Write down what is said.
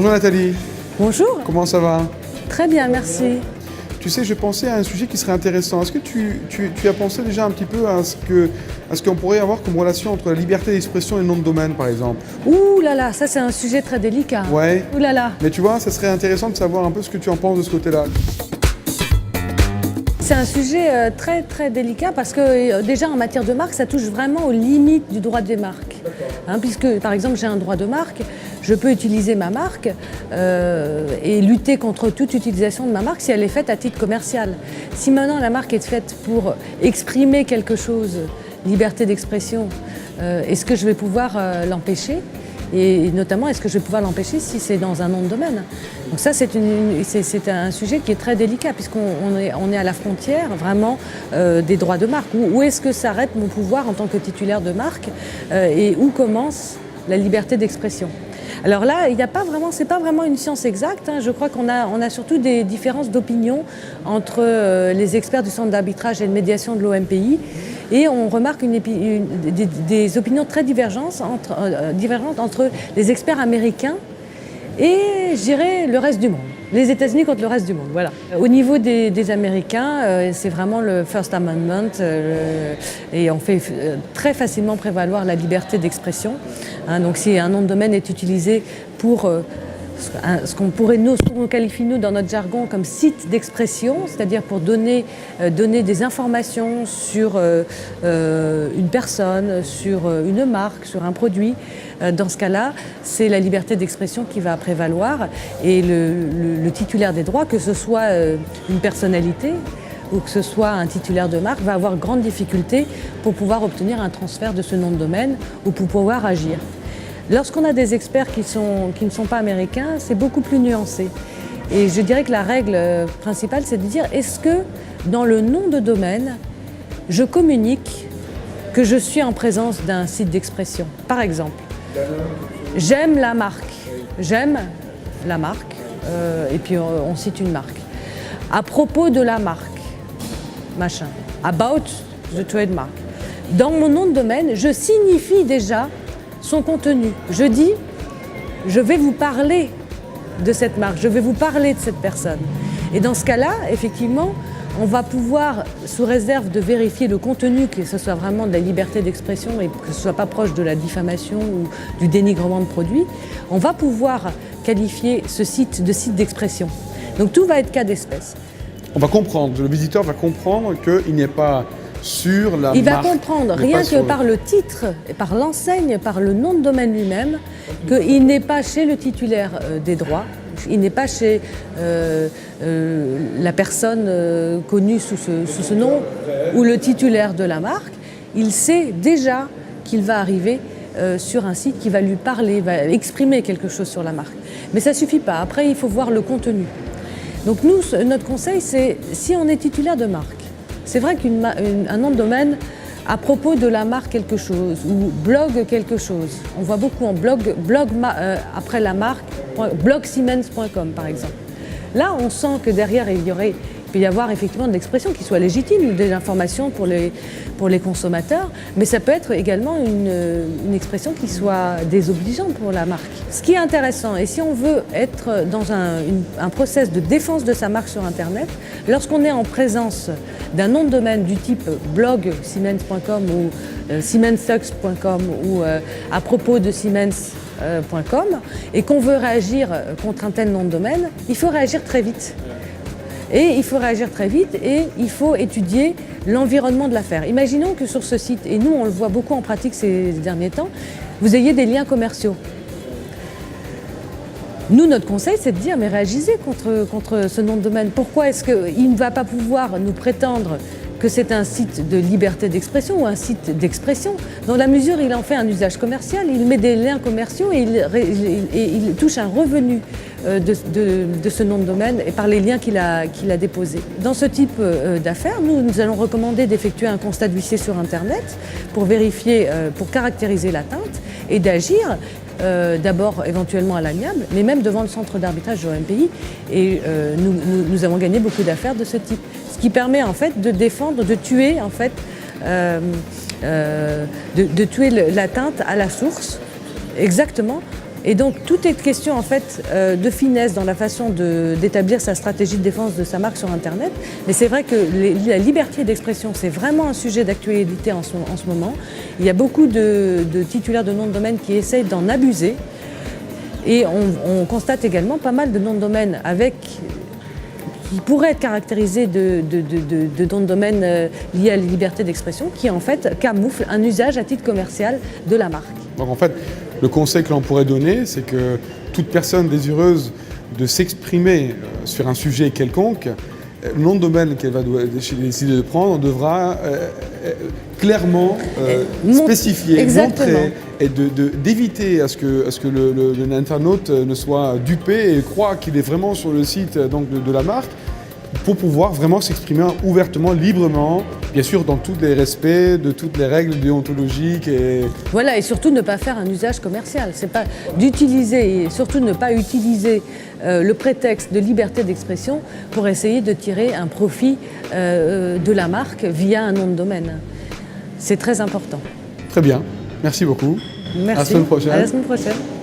Bonjour Nathalie. Bonjour. Comment ça va? Très bien, merci. Tu sais, je pensais à un sujet qui serait intéressant. Est-ce que tu as pensé déjà un petit peu à ce qu'on pourrait avoir comme relation entre la liberté d'expression et le nom de domaine, par exemple? Ouh là là, ça c'est un sujet très délicat. Ouais. Ouh là là. Mais tu vois, ça serait intéressant de savoir un peu ce que tu en penses de ce côté-là. C'est un sujet très très délicat parce que déjà en matière de marque, ça touche vraiment aux limites du droit des marques. Puisque par exemple j'ai un droit de marque, je peux utiliser ma marque et lutter contre toute utilisation de ma marque si elle est faite à titre commercial. Si maintenant la marque est faite pour exprimer quelque chose, liberté d'expression, est-ce que je vais pouvoir l'empêcher ? Et notamment, est-ce que je vais pouvoir l'empêcher si c'est dans un nom de domaine? Donc ça, c'est un sujet qui est très délicat puisqu'on est à la frontière vraiment des droits de marque. Où est-ce que s'arrête mon pouvoir en tant que titulaire de marque et où commence la liberté d'expression? Alors là, c'est pas vraiment une science exacte. Je crois qu'on a surtout des différences d'opinion entre les experts du Centre d'arbitrage et de médiation de l'OMPI. Et on remarque des opinions très divergentes entre les experts américains et, je dirais, le reste du monde. Les États-Unis contre le reste du monde, voilà. Au niveau des Américains, c'est vraiment le First Amendment et on fait très facilement prévaloir la liberté d'expression. Donc si un nom de domaine est utilisé pour ce qu'on qualifie nous dans notre jargon comme site d'expression, c'est-à-dire pour donner des informations sur une personne, sur une marque, sur un produit. Dans ce cas-là, c'est la liberté d'expression qui va prévaloir et le titulaire des droits, que ce soit une personnalité ou que ce soit un titulaire de marque, va avoir grande difficulté pour pouvoir obtenir un transfert de ce nom de domaine ou pour pouvoir agir. Lorsqu'on a des experts qui ne sont pas américains, c'est beaucoup plus nuancé. Et je dirais que la règle principale, c'est de dire est-ce que dans le nom de domaine, je communique que je suis en présence d'un site d'expression. Par exemple, j'aime la marque, et puis on cite une marque. À propos de la marque, machin, about the trademark. Dans mon nom de domaine, je signifie déjà son contenu. Je dis, je vais vous parler de cette marque, je vais vous parler de cette personne. Et dans ce cas-là, effectivement, on va pouvoir, sous réserve de vérifier le contenu, que ce soit vraiment de la liberté d'expression et que ce ne soit pas proche de la diffamation ou du dénigrement de produits, on va pouvoir qualifier ce site de site d'expression. Donc tout va être cas d'espèce. On va comprendre, le visiteur va comprendre qu'il n'y a pas sur la marque. Il va comprendre, rien que par le titre, par l'enseigne, par le nom de domaine lui-même, qu'il n'est pas chez le titulaire des droits, il n'est pas chez la personne connue sous ce nom ou le titulaire de la marque. Il sait déjà qu'il va arriver sur un site qui va lui parler, va exprimer quelque chose sur la marque. Mais ça ne suffit pas, après il faut voir le contenu. Donc nous, notre conseil, c'est si on est titulaire de marque, c'est vrai qu'un nom de domaine à propos de la marque quelque chose ou blog quelque chose. On voit beaucoup en blog après la marque, blogsiemens.com par exemple. Là, on sent que derrière, il peut y avoir effectivement de l'expression qui soit légitime, des informations pour les consommateurs, mais ça peut être également une expression qui soit désobligeante pour la marque. Ce qui est intéressant, et si on veut être dans un process de défense de sa marque sur Internet, lorsqu'on est en présence d'un nom de domaine du type blogsiemens.com ou siemenssucks.com ou à propos de siemens.com et qu'on veut réagir contre un tel nom de domaine, il faut réagir très vite. Et il faut réagir très vite et il faut étudier l'environnement de l'affaire. Imaginons que sur ce site, et nous on le voit beaucoup en pratique ces derniers temps, vous ayez des liens commerciaux. Nous, notre conseil, c'est de dire, mais réagissez contre ce nom de domaine. Pourquoi est-ce qu'il ne va pas pouvoir nous prétendre que c'est un site de liberté d'expression ou un site d'expression? Dans la mesure où il en fait un usage commercial, il met des liens commerciaux et il touche un revenu de ce nom de domaine et par les liens qu'il a déposés. Dans ce type d'affaires, nous allons recommander d'effectuer un constat d'huissier sur Internet pour vérifier, pour caractériser l'atteinte et d'agir d'abord éventuellement à l'amiable, mais même devant le centre d'arbitrage de l'OMPI. Et nous avons gagné beaucoup d'affaires de ce type. Ce qui permet en fait de défendre, de tuer en fait, de tuer l'atteinte à la source, exactement Et donc, tout est question en fait de finesse dans la façon d'établir sa stratégie de défense de sa marque sur Internet. Mais c'est vrai que la liberté d'expression, c'est vraiment un sujet d'actualité en ce moment. Il y a beaucoup de titulaires de noms de domaine qui essayent d'en abuser. Et on constate également pas mal de noms de domaine qui pourraient être caractérisés de noms de domaine liés à la liberté d'expression, qui en fait camouflent un usage à titre commercial de la marque. Donc en fait, le conseil que l'on pourrait donner, c'est que toute personne désireuse de s'exprimer sur un sujet quelconque, le nom de domaine qu'elle va décider de prendre devra clairement spécifier, montrer et d'éviter à ce que l'internaute ne soit dupé et croit qu'il est vraiment sur le site donc, de la marque, pour pouvoir vraiment s'exprimer ouvertement, librement, bien sûr dans tous les respects de toutes les règles déontologiques. Voilà, et surtout ne pas faire un usage commercial. C'est pas d'utiliser, et surtout ne pas utiliser le prétexte de liberté d'expression pour essayer de tirer un profit de la marque via un nom de domaine. C'est très important. Très bien, merci beaucoup. Merci. À la semaine prochaine. À la semaine prochaine.